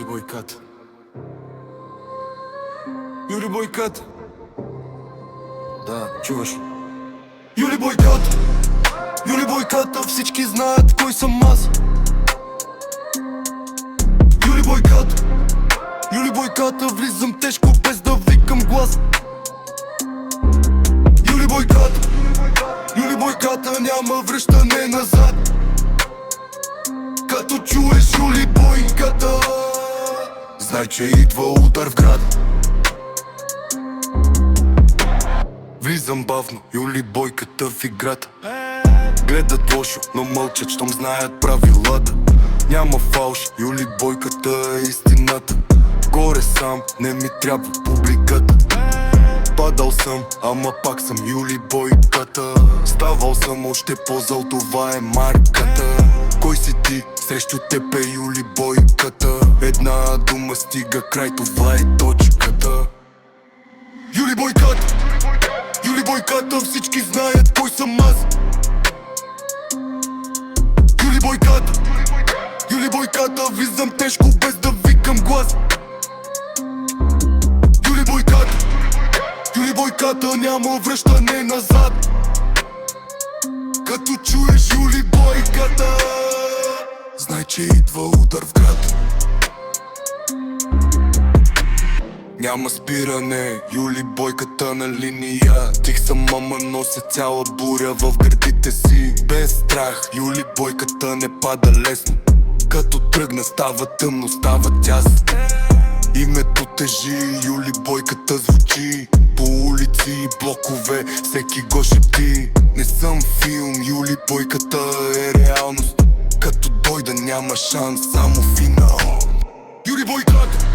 Бойката. Юли Бойката. Да, чуваш. Юли Бойката. Юли Бойката, всички знаят кой съм аз. Юли Бойката. Юли Бойката, влизам тежко без да викам глас. Юли Бойката. Юли Бойката, няма връщане назад. Като чуеш Юли Бойката, знай, че идва удар в град. Влизам бавно, Юли Бойката в играта. Гледат лошо, но мълчат, щом знаят правилата. Няма фалш, Юли Бойката е истината. Горе сам, не ми трябва публиката. Падал съм, ама пак съм Юли Бойката. Ставал съм още по-зъл, това е марката. Кой си ти? Срещу теб е Юли Бойката. Една дума стига край, това е точката. Юли Бойката. Юли Бойката, всички знаят кой съм аз. Юли Бойката. Юли Бойката, влизам тежко без да викам глас. Юли Бойката. Юли Бойката, няма връщане назад. Като чуеш Юли Бойката, знай, че идва удар в град. Няма спиране, Юли Бойката на линия. Тих съм, ама нося цяла буря в гърдите си. Без страх, Юли Бойката не пада лесно. Като тръгна става тъмно, става тясно. Името тежи, Юли Бойката звучи. По улици и блокове всеки го шепти. Не съм филм, Юли Бойката е реалност. Като дойда няма шанс, само финал. Юли Бойката.